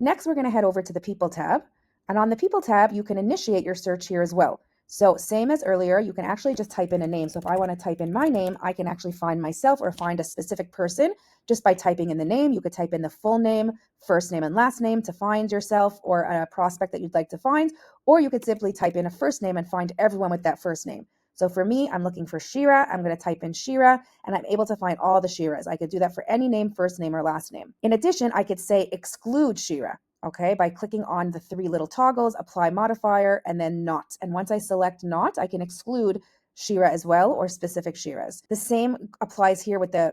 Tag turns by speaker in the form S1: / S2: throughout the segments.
S1: Next, we're going to head over to the People tab. And on the People tab, you can initiate your search here as well. So same as earlier, you can actually just type in a name. So if I want to type in my name, I can actually find myself or find a specific person just by typing in the name. You could type in the full name, first name and last name to find yourself or a prospect that you'd like to find, or you could simply type in a first name and find everyone with that first name. So for me, I'm looking for Shira. I'm going to type in Shira and I'm able to find all the Shiras. I could do that for any name, first name or last name. In addition, I could say exclude Shira. Okay, by clicking on the three little toggles, apply modifier, and then not. And once I select not, I can exclude Shira as well, or specific Shiras. The same applies here with the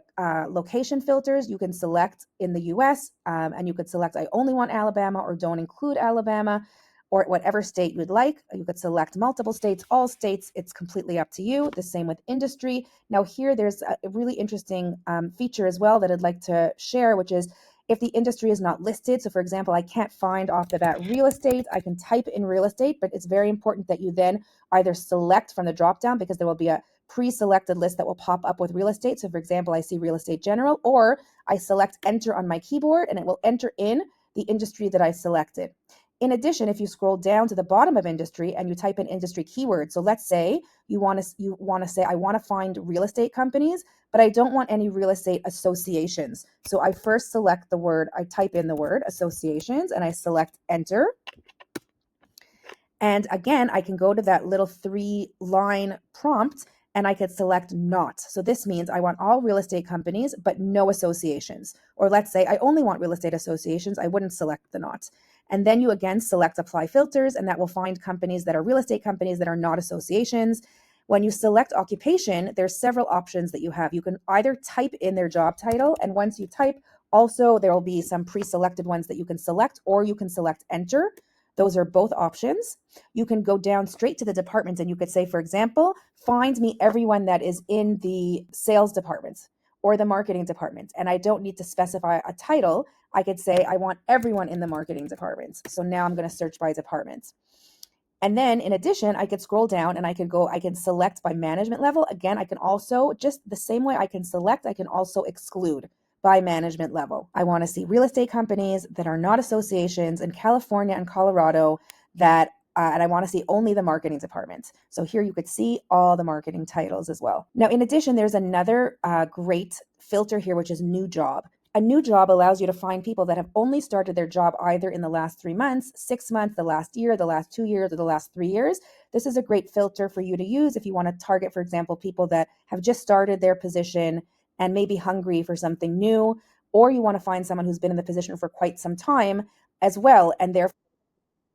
S1: location filters. You can select in the US and you could select I only want Alabama or don't include Alabama or whatever state you'd like. You could select multiple states, all states. It's completely up to you. The same with industry. Now here, there's a really interesting feature as well that I'd like to share, which is if the industry is not listed. So for example, I can't find off the bat real estate. I can type in real estate, but it's very important that you then either select from the dropdown because there will be a pre-selected list that will pop up with real estate. So for example, I see real estate general, or I select enter on my keyboard and it will enter in the industry that I selected. In addition, if you scroll down to the bottom of industry and you type in industry keywords, so let's say you want to say I want to find real estate companies, but I don't want any real estate associations. So I first select the word, I type in the word associations and I select enter. And again, I can go to that little 3-line prompt and I could select not. So this means I want all real estate companies, but no associations. Or let's say I only want real estate associations, I wouldn't select the not. And then you again select apply filters, and that will find companies that are real estate companies that are not associations. When you select occupation, there's several options that you have. You can either type in their job title, and once you type, also there will be some pre-selected ones that you can select, or you can select enter. Those are both options. You can go down straight to the departments and you could say, for example, find me everyone that is in the sales department or the marketing department. And I don't need to specify a title. I could say I want everyone in the marketing department. So now I'm going to search by department. And then in addition, I could scroll down and I can select by management level. Again, I can also, just the same way I can select, I can also exclude by management level. I want to see real estate companies that are not associations in California and Colorado that and I want to see only the marketing department. So here you could see all the marketing titles as well. Now, in addition, there's another great filter here, which is new job. A new job allows you to find people that have only started their job either in the last 3 months, 6 months, the last year, the last 2 years, or the last 3 years. This is a great filter for you to use if you want to target, for example, people that have just started their position and maybe hungry for something new, or you want to find someone who's been in the position for quite some time as well, and therefore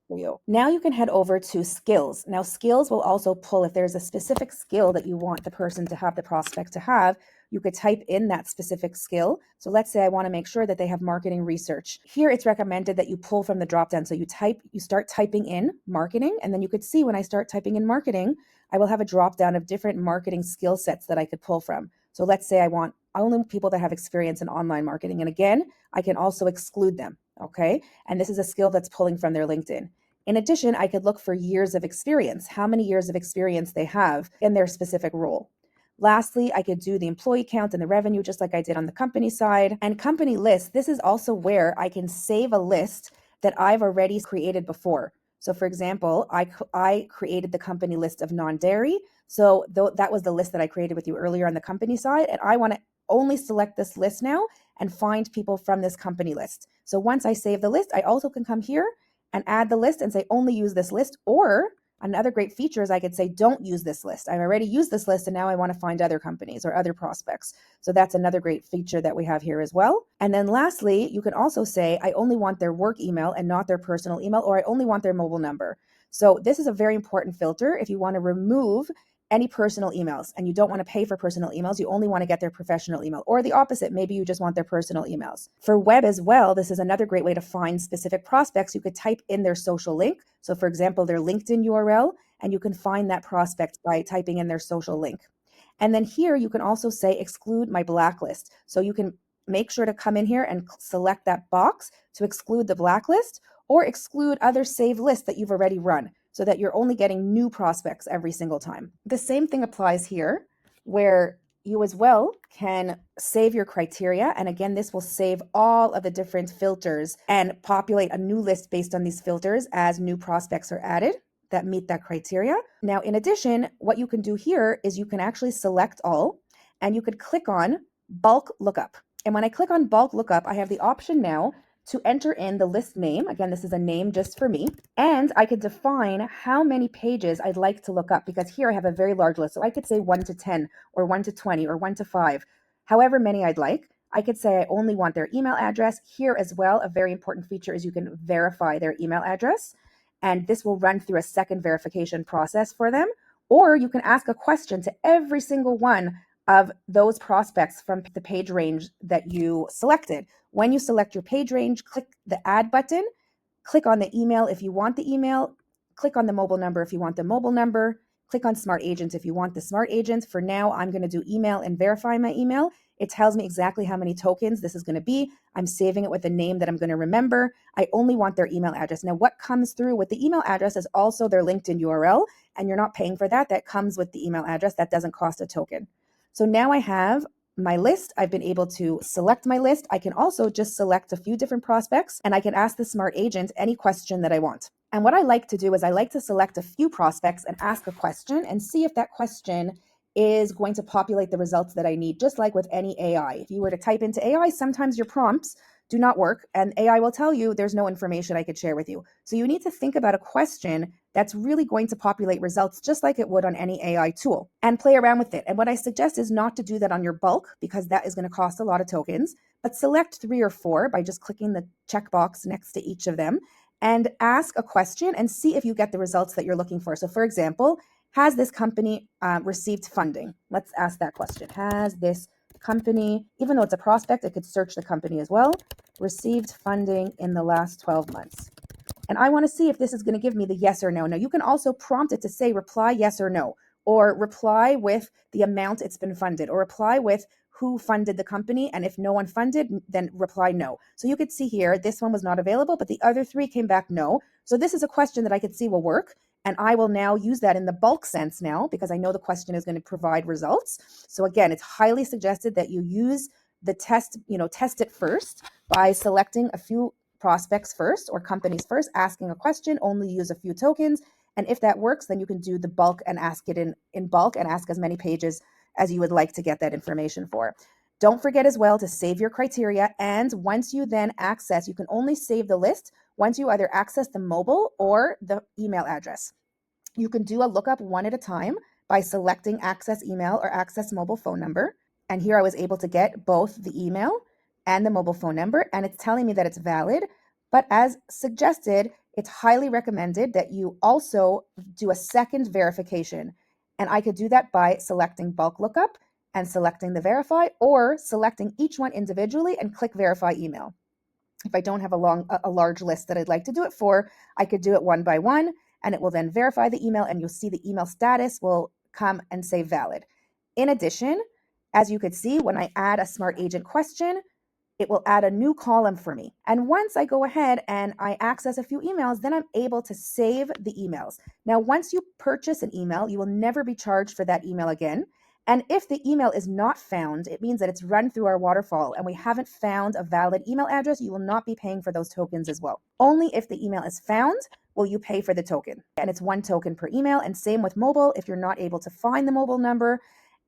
S1: for you. Now you can head over to skills. Now skills will also pull if there's a specific skill that you want the person to have, the prospect to have, you could type in that specific skill. So let's say I want to make sure that they have marketing research. Here it's recommended that you pull from the dropdown. So you start typing in marketing, and then you could see when I start typing in marketing, I will have a dropdown of different marketing skill sets that I could pull from. So let's say I want only people that have experience in online marketing. And again, I can also exclude them. Okay. And this is a skill that's pulling from their LinkedIn. In addition, I could look for years of experience, how many years of experience they have in their specific role. Lastly, I could do the employee count and the revenue just like I did on the company side. And company list, this is also where I can save a list that I've already created before. So for example, I created the company list of non-dairy. So that was the list that I created with you earlier on the company side. And I want to only select this list now and find people from this company list. So once I save the list, I also can come here and add the list and say only use this list. Or another great feature is I could say don't use this list. I've already used this list and now I want to find other companies or other prospects. So that's another great feature that we have here as well. And then lastly, you can also say I only want their work email and not their personal email, or I only want their mobile number. So this is a very important filter if you want to remove any personal emails and you don't want to pay for personal emails, you only want to get their professional email, or the opposite, maybe you just want their personal emails. For web as well, this is another great way to find specific prospects. You could type in their social link. So for example, their LinkedIn URL, and you can find that prospect by typing in their social link. And then here you can also say exclude my blacklist. So you can make sure to come in here and select that box to exclude the blacklist or exclude other saved lists that you've already run, so that you're only getting new prospects every single time. The same thing applies here, where You as well can save your criteria. And again, this will save all of the different filters and populate a new list based on these filters as new prospects are added that meet that criteria. Now, in addition, what you can do here is you can actually select all and you could click on bulk lookup. And when I click on bulk lookup, I have the option now to enter in the list name. Again, this is a name just for me. And I could define how many pages I'd like to look up, because here I have a very large list. So I could say 1 to 10 or 1 to 20 or 1 to 5, however many I'd like. I could say I only want their email address. Here as well, a very important feature is you can verify their email address. And this will run through a second verification process for them. Or you can ask a question to every single one of those prospects from the page range that you selected. When you select your page range, click the add button, click on the email if you want the email, click on the mobile number if you want the mobile number, click on Smart Agent if you want the Smart Agent. For now, I'm going to do email and verify my email. It tells me exactly how many tokens this is going to be. I'm saving it with a name that I'm going to remember. I only want their email address. Now, what comes through with the email address is also their LinkedIn URL, and you're not paying for that. That comes with the email address. That doesn't cost a token. So now I have my list. I've been able to select my list. I can also just select a few different prospects and I can ask the Smart Agent any question that I want. And what I like to do is I like to select a few prospects and ask a question and see if that question is going to populate the results that I need, just like with any AI. If you were to type into AI, sometimes your prompts do not work and AI will tell you there's no information I could share with you. So you need to think about a question that's really going to populate results just like it would on any AI tool and play around with it. And what I suggest is not to do that on your bulk, because that is going to cost a lot of tokens, but select 3 or 4 by just clicking the checkbox next to each of them and ask a question and see if you get the results that you're looking for. So for example, has this company received funding? Let's ask that question. Has this company, even though it's a prospect, it could search the company as well, received funding in the last 12 months? And I want to see if this is going to give me the yes or no. Now, you can also prompt it to say reply yes or no, or reply with the amount it's been funded, or reply with who funded the company. And if no one funded, then reply no. So you could see here, this one was not available, but the other 3 came back no. So this is a question that I could see will work. And I will now use that in the bulk sense now, because I know the question is going to provide results. So again, it's highly suggested that you use the test it first by selecting a few prospects first or companies first, asking a question, only use a few tokens. And if that works, then you can do the bulk and ask it in bulk and ask as many pages as you would like to get that information for. Don't forget as well to save your criteria. And once you then access, you can only save the list once you either access the mobile or the email address. You can do a lookup one at a time by selecting access email or access mobile phone number. And here I was able to get both the email and the mobile phone number, and it's telling me that it's valid. But as suggested, it's highly recommended that you also do a second verification. And I could do that by selecting bulk lookup and selecting the verify, or selecting each one individually and click verify email. If I don't have a large list that I'd like to do it for, I could do it one by one, and it will then verify the email, and you'll see the email status will come and say valid. In addition, as you could see, when I add a Smart Agent question, it will add a new column for me. And once I go ahead and I access a few emails, then I'm able to save the emails. Now, once you purchase an email, you will never be charged for that email again. And if the email is not found, it means that it's run through our waterfall and we haven't found a valid email address. You will not be paying for those tokens as well. Only if the email is found will you pay for the token. And it's 1 token per email. And same with mobile. If you're not able to find the mobile number,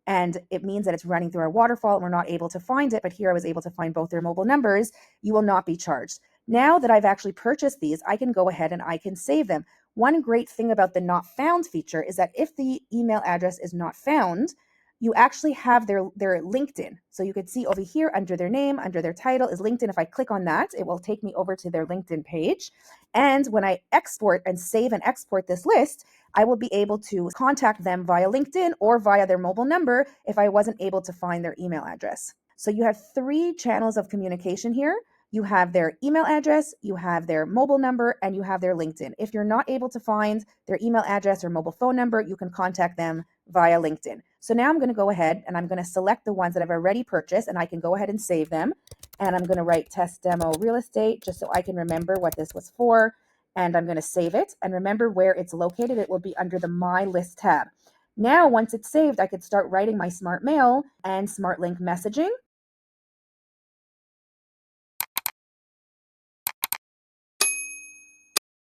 S1: and it means that it's running through our waterfall and we're not able to find it, but here I was able to find both their mobile numbers, you will not be charged. Now that I've actually purchased these, I can go ahead and I can save them. One great thing about the not found feature is that if the email address is not found, you actually have their LinkedIn. So you could see over here under their name, under their title is LinkedIn. If I click on that, it will take me over to their LinkedIn page. And when I export and save and export this list, I will be able to contact them via LinkedIn or via their mobile number if I wasn't able to find their email address. So you have 3 channels of communication here. You have their email address, you have their mobile number, and you have their LinkedIn. If you're not able to find their email address or mobile phone number, you can contact them via LinkedIn. So now I'm going to go ahead and I'm going to select the ones that I've already purchased, and I can go ahead and save them. And I'm going to write test demo real estate just so I can remember what this was for. And I'm going to save it. And remember where it's located. It will be under the My List tab. Now, once it's saved, I could start writing my smart mail and smart link messaging.